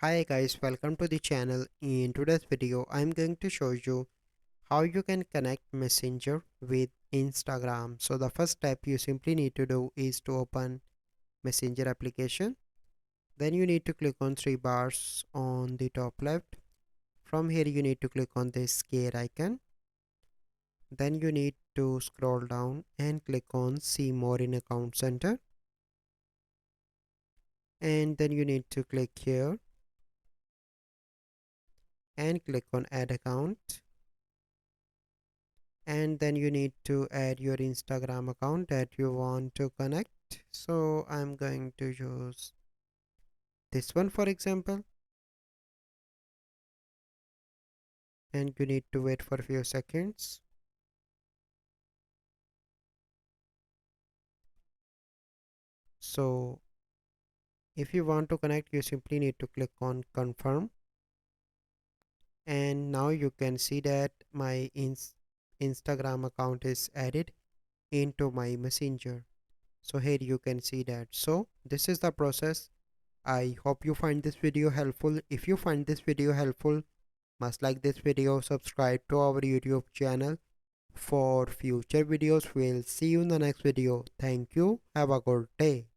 Hi guys, welcome to the channel. In today's video, I'm going to show you how you can connect Messenger with Instagram. So the first step you simply need to do is to open Messenger application. Then you need to click on three bars on the top left. From here you need to click on this gear icon. Then you need to scroll down and click on see more in account center. And then you need to click here and click on add account. And then you need to add your Instagram account that you want to connect. So I'm going to use this one for example, and you need to wait for a few seconds. So if you want to connect, you simply need to click on confirm, and now you can see that my Instagram account is added into my messenger. So here you can see that. So this is the process. I hope you find this video helpful. If you find this video helpful, must like this video, subscribe to our YouTube channel for future videos. We'll see you in the next video. Thank you. Have a good day.